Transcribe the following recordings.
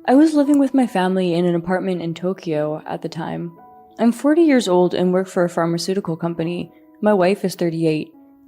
I was living with my family in an apartment in Tokyo at the time. I'm 40 years old and work for a pharmaceutical company. My wife is 38.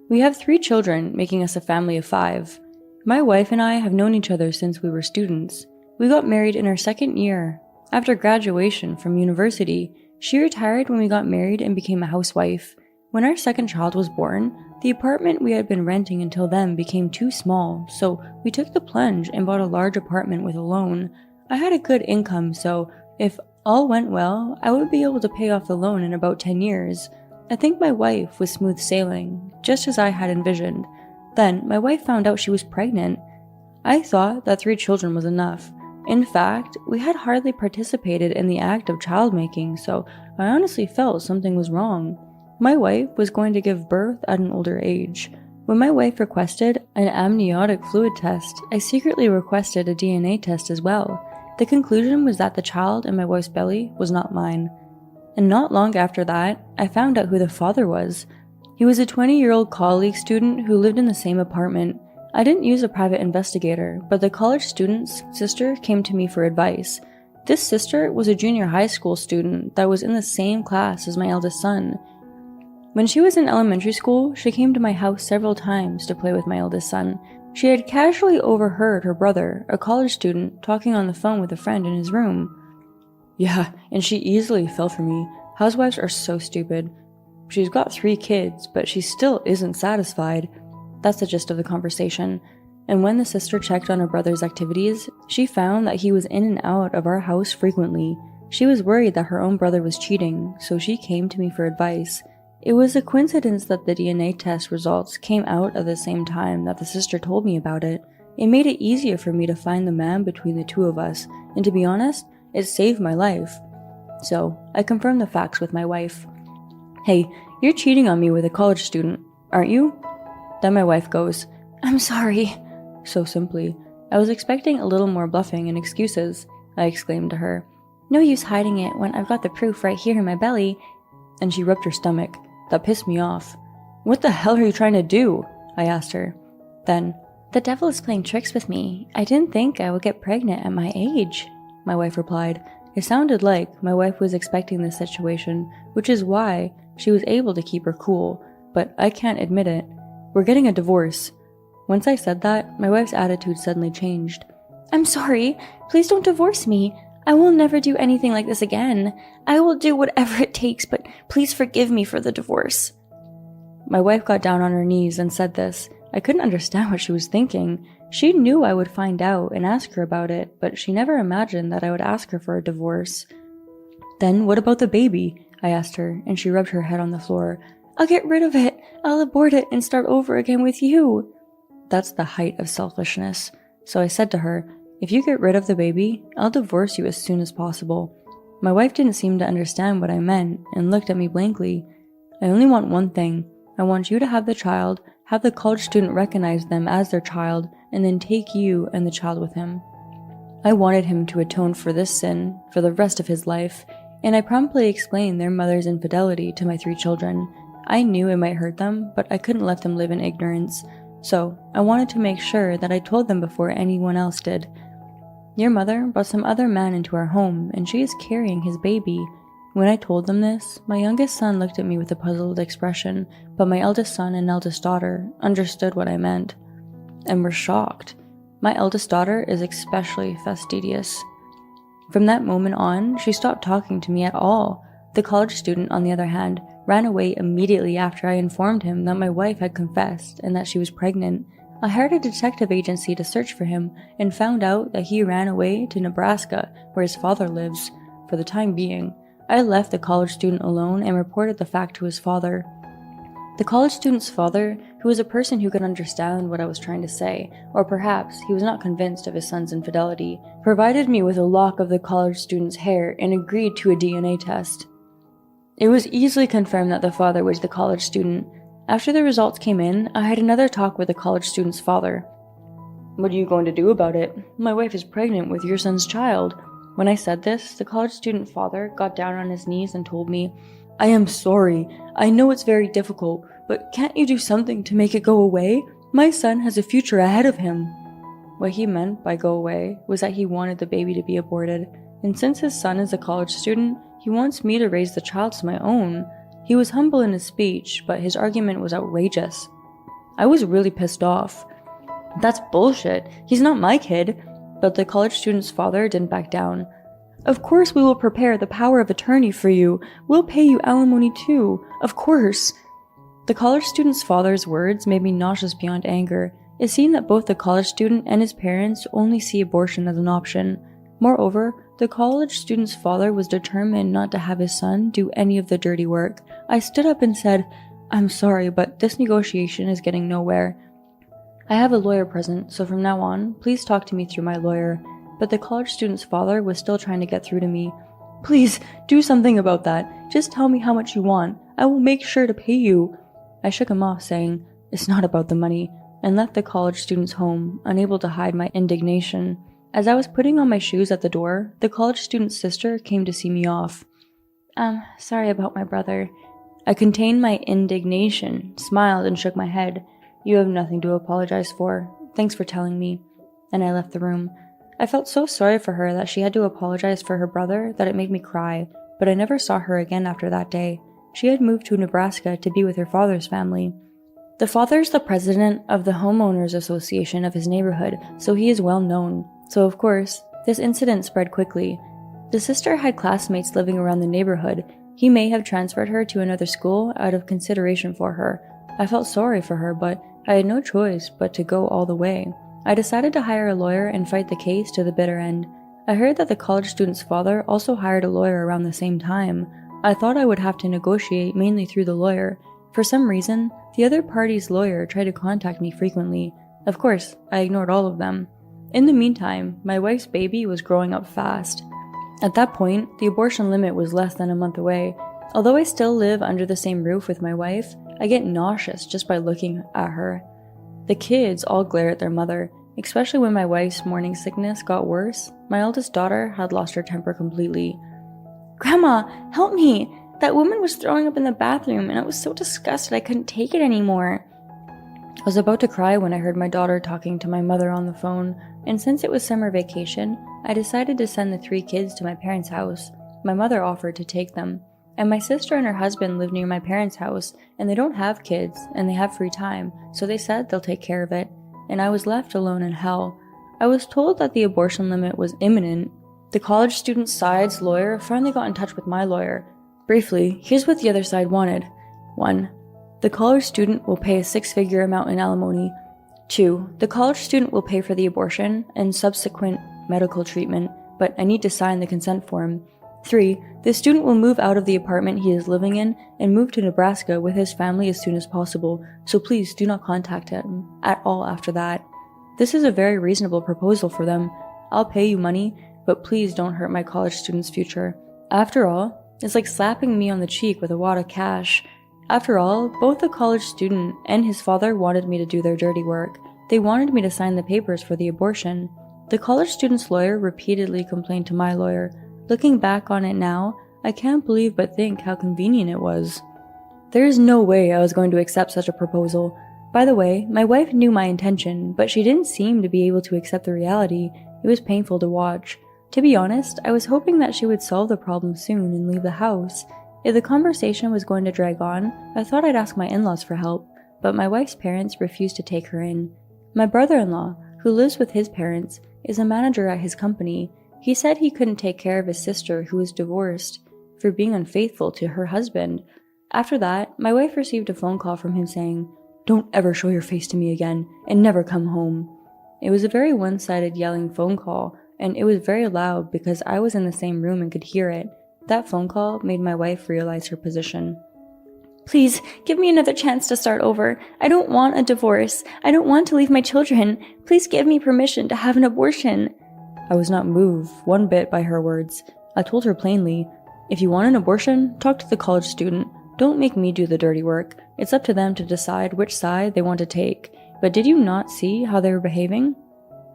We have 3 children, making us a family of 5. My wife and I have known each other since we were students. We got married in our 2nd year. After graduation from university, she retired when we got married and became a housewife. When our 2nd child was born, the apartment we had been renting until then became too small, so we took the plunge and bought a large apartment with a loan. I had a good income, so if all went well, I would be able to pay off the loan in about 10 years. I think my wife was smooth sailing, just as I had envisioned. Then, my wife found out she was pregnant. I thought that 3 children was enough. In fact, we had hardly participated in the act of child-making, so I honestly felt something was wrong. My wife was going to give birth at an older age. When my wife requested an amniotic fluid test, I secretly requested a DNA test as well. The conclusion was that the child in my wife's belly was not mine. And not long after that, I found out who the father was. He was a 20-year-old college student who lived in the same apartment. I didn't use a private investigator, but the college student's sister came to me for advice. This sister was a junior high school student that was in the same class as my eldest son. When she was in elementary school, she came to my house several times to play with my eldest son. She had casually overheard her brother, a college student, talking on the phone with a friend in his room. Yeah, and she easily fell for me. Housewives are so stupid. She's got 3 kids, but she still isn't satisfied. That's the gist of the conversation. And when the sister checked on her brother's activities, she found that he was in and out of our house frequently. She was worried that her own brother was cheating, so she came to me for advice. It was a coincidence that the DNA test results came out at the same time that the sister told me about it. It made it easier for me to find the man between the 2 of us, and to be honest, it saved my life. So, I confirmed the facts with my wife. Hey, you're cheating on me with a college student, aren't you? Then my wife goes, I'm sorry. So simply. I was expecting a little more bluffing and excuses. I exclaimed to her, no use hiding it when I've got the proof right here in my belly. And she rubbed her stomach. That pissed me off. What the hell are you trying to do? I asked her. Then, the devil is playing tricks with me. I didn't think I would get pregnant at my age, my wife replied. It sounded like my wife was expecting this situation, which is why she was able to keep her cool, but I can't admit it. We're getting a divorce. Once I said that, my wife's attitude suddenly changed. I'm sorry. Please don't divorce me. I will never do anything like this again. I will do whatever it takes, but please forgive me for the divorce. My wife got down on her knees and said this. I couldn't understand what she was thinking. She knew I would find out and ask her about it, but she never imagined that I would ask her for a divorce. Then what about the baby? I asked her, and she rubbed her head on the floor. I'll get rid of it. I'll abort it and start over again with you. That's the height of selfishness. So I said to her, if you get rid of the baby, I'll divorce you as soon as possible. My wife didn't seem to understand what I meant and looked at me blankly. I only want one thing. I want you to have the child, have the college student recognize them as their child, and then take you and the child with him. I wanted him to atone for this sin for the rest of his life, and I promptly explained their mother's infidelity to my 3 children. I knew it might hurt them, but I couldn't let them live in ignorance. So, I wanted to make sure that I told them before anyone else did. Your mother brought some other man into our home, and she is carrying his baby. When I told them this, my youngest son looked at me with a puzzled expression, but my eldest son and eldest daughter understood what I meant, and were shocked. My eldest daughter is especially fastidious. From that moment on, she stopped talking to me at all. The college student, on the other hand, ran away immediately after I informed him that my wife had confessed and that she was pregnant. I hired a detective agency to search for him and found out that he ran away to Nebraska, where his father lives. For the time being, I left the college student alone and reported the fact to his father. The college student's father, who was a person who could understand what I was trying to say, or perhaps he was not convinced of his son's infidelity, provided me with a lock of the college student's hair and agreed to a DNA test. It was easily confirmed that the father was the college student. After the results came in, I had another talk with the college student's father. What are you going to do about it? My wife is pregnant with your son's child. When I said this, the college student father got down on his knees and told me, I am sorry. I know it's very difficult, but can't you do something to make it go away? My son has a future ahead of him. What he meant by go away was that he wanted the baby to be aborted, and since his son is a college student, he wants me to raise the child as my own. He was humble in his speech, but his argument was outrageous. I was really pissed off. That's bullshit. He's not my kid. But the college student's father didn't back down. Of course we will prepare the power of attorney for you. We'll pay you alimony too. Of course. The college student's father's words made me nauseous beyond anger. It seemed that both the college student and his parents only see abortion as an option. Moreover, the college student's father was determined not to have his son do any of the dirty work. I stood up and said, "I'm sorry, but this negotiation is getting nowhere. I have a lawyer present, so from now on, please talk to me through my lawyer." But the college student's father was still trying to get through to me. "Please, do something about that. Just tell me how much you want. I will make sure to pay you." I shook him off, saying, "It's not about the money," and left the college student's home, unable to hide my indignation. As I was putting on my shoes at the door, the college student's sister came to see me off. Sorry about my brother." I contained my indignation, smiled, and shook my head. "You have nothing to apologize for. Thanks for telling me." And I left the room. I felt so sorry for her that she had to apologize for her brother that it made me cry, but I never saw her again after that day. She had moved to Nebraska to be with her father's family. The father's the president of the homeowners association of his neighborhood, so he is well known. So of course, this incident spread quickly. The sister had classmates living around the neighborhood. He may have transferred her to another school out of consideration for her. I felt sorry for her, but I had no choice but to go all the way. I decided to hire a lawyer and fight the case to the bitter end. I heard that the college student's father also hired a lawyer around the same time. I thought I would have to negotiate mainly through the lawyer. For some reason, the other party's lawyer tried to contact me frequently. Of course, I ignored all of them. In the meantime, my wife's baby was growing up fast. At that point, the abortion limit was less than a month away. Although I still live under the same roof with my wife, I get nauseous just by looking at her. The kids all glare at their mother, especially when my wife's morning sickness got worse. My eldest daughter had lost her temper completely. "Grandma, help me! That woman was throwing up in the bathroom and I was so disgusted I couldn't take it anymore." I was about to cry when I heard my daughter talking to my mother on the phone, and since it was summer vacation, I decided to send the 3 kids to my parents' house. My mother offered to take them. And my sister and her husband live near my parents' house, and they don't have kids, and they have free time, so they said they'll take care of it. And I was left alone in hell. I was told that the abortion limit was imminent. The college student side's lawyer finally got in touch with my lawyer. Briefly, here's what the other side wanted. 1. The college student will pay a 6-figure amount in alimony. 2. The college student will pay for the abortion and subsequent medical treatment, but I need to sign the consent form. 3. The student will move out of the apartment he is living in and move to Nebraska with his family as soon as possible, so please do not contact him at all after that. This is a very reasonable proposal for them. I'll pay you money, but please don't hurt my college student's future. After all, it's like slapping me on the cheek with a wad of cash. After all, both the college student and his father wanted me to do their dirty work. They wanted me to sign the papers for the abortion. The college student's lawyer repeatedly complained to my lawyer. Looking back on it now, I can't believe but think how convenient it was. There is no way I was going to accept such a proposal. By the way, my wife knew my intention, but she didn't seem to be able to accept the reality. It was painful to watch. To be honest, I was hoping that she would solve the problem soon and leave the house. If the conversation was going to drag on, I thought I'd ask my in-laws for help, but my wife's parents refused to take her in. My brother-in-law, who lives with his parents, is a manager at his company. He said he couldn't take care of his sister who was divorced for being unfaithful to her husband. After that, my wife received a phone call from him saying, "Don't ever show your face to me again, and never come home." It was a very one-sided yelling phone call, and it was very loud because I was in the same room and could hear it. That phone call made my wife realize her position. "Please, give me another chance to start over. I don't want a divorce. I don't want to leave my children. Please give me permission to have an abortion." I was not moved one bit by her words. I told her plainly, "If you want an abortion, talk to the college student. Don't make me do the dirty work. It's up to them to decide which side they want to take. But did you not see how they were behaving?"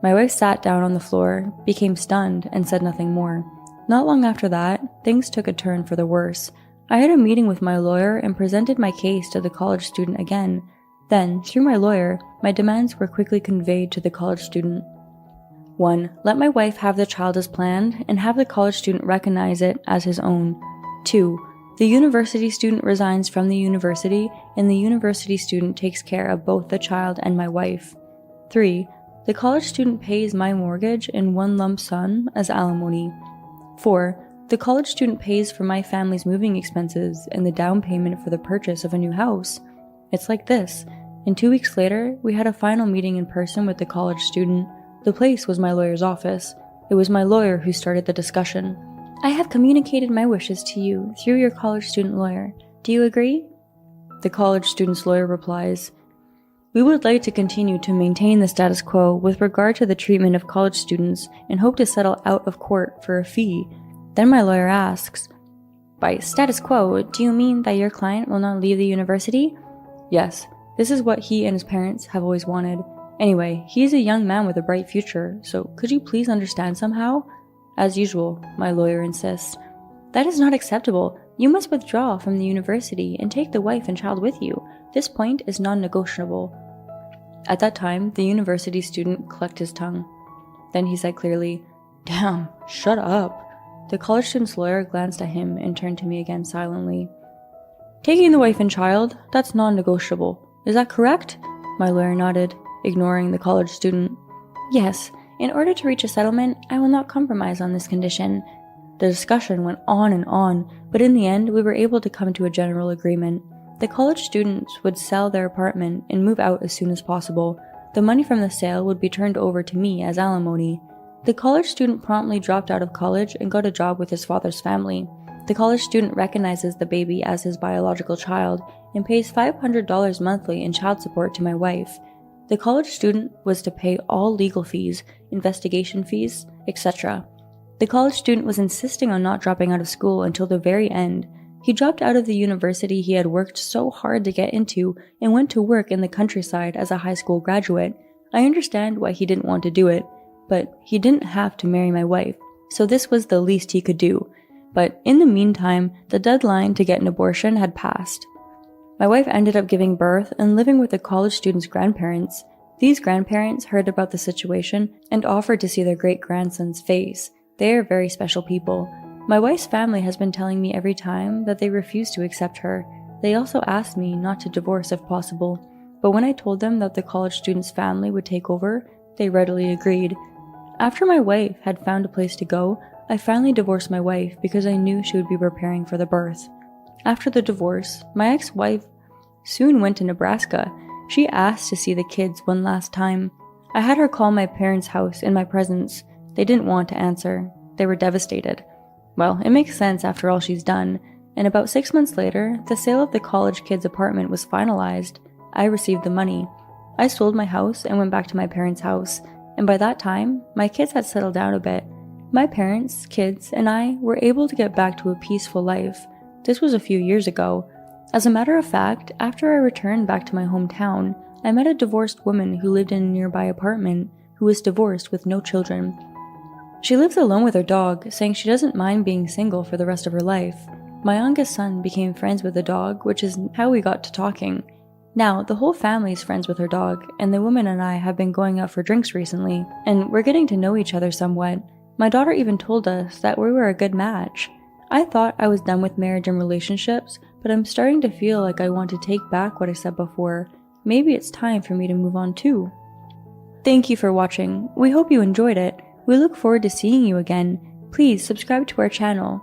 My wife sat down on the floor, became stunned, and said nothing more. Not long after that, things took a turn for the worse. I had a meeting with my lawyer and presented my case to the college student again. Then, through my lawyer, my demands were quickly conveyed to the college student. 1. Let my wife have the child as planned and have the college student recognize it as his own. 2. The university student resigns from the university and the university student takes care of both the child and my wife. 3. The college student pays my mortgage in one lump sum as alimony. 4. The college student pays for my family's moving expenses and the down payment for the purchase of a new house. It's like this. And 2 weeks later, we had a final meeting in person with the college student. The place was my lawyer's office. It was my lawyer who started the discussion. I have communicated my wishes to you through your college student lawyer. Do you agree? The college student's lawyer replies, we would like to continue to maintain the status quo with regard to the treatment of college students and hope to settle out of court for a fee. Then my lawyer asks, by status quo, do you mean that your client will not leave the university? Yes, this is what he and his parents have always wanted. Anyway, he is a young man with a bright future, so could you please understand somehow? As usual, my lawyer insists. That is not acceptable. You must withdraw from the university and take the wife and child with you. This point is non-negotiable. At that time, the university student clucked his tongue. Then he said clearly, damn, shut up. The college student's lawyer glanced at him and turned to me again silently. Taking the wife and child, that's non-negotiable. Is that correct? My lawyer nodded, ignoring the college student. Yes. In order to reach a settlement, I will not compromise on this condition. The discussion went on, but in the end, we were able to come to a general agreement. The college students would sell their apartment and move out as soon as possible. The money from the sale would be turned over to me as alimony. The college student promptly dropped out of college and got a job with his father's family. The college student recognizes the baby as his biological child and pays $500 monthly in child support to my wife. The college student was to pay all legal fees, investigation fees, etc. The college student was insisting on not dropping out of school until the very end. He dropped out of the university he had worked so hard to get into and went to work in the countryside as a high school graduate. I understand why he didn't want to do it, but he didn't have to marry my wife, so this was the least he could do. But in the meantime, the deadline to get an abortion had passed. My wife ended up giving birth and living with the college student's grandparents. These grandparents heard about the situation and offered to see their great-grandson's face. They are very special people. My wife's family has been telling me every time that they refuse to accept her. They also asked me not to divorce if possible, but when I told them that the college student's family would take over, they readily agreed. After my wife had found a place to go, I finally divorced my wife because I knew she would be preparing for the birth. After the divorce, my ex-wife soon went to Nebraska. She asked to see the kids one last time. I had her call my parents' house in my presence. They didn't want to answer. They were devastated. Well, it makes sense after all she's done. And about 6 months later, the sale of the college kid's apartment was finalized. I received the money. I sold my house and went back to my parents' house. And by that time, my kids had settled down a bit. My parents, kids, and I were able to get back to a peaceful life. This was a few years ago. As a matter of fact, after I returned back to my hometown, I met a divorced woman who lived in a nearby apartment, who was divorced with no children. She lives alone with her dog, saying she doesn't mind being single for the rest of her life. My youngest son became friends with the dog, which is how we got to talking. Now, the whole family is friends with her dog, and the woman and I have been going out for drinks recently, and we're getting to know each other somewhat. My daughter even told us that we were a good match. I thought I was done with marriage and relationships, but I'm starting to feel like I want to take back what I said before. Maybe it's time for me to move on too. Thank you for watching. We hope you enjoyed it. We look forward to seeing you again. Please subscribe to our channel.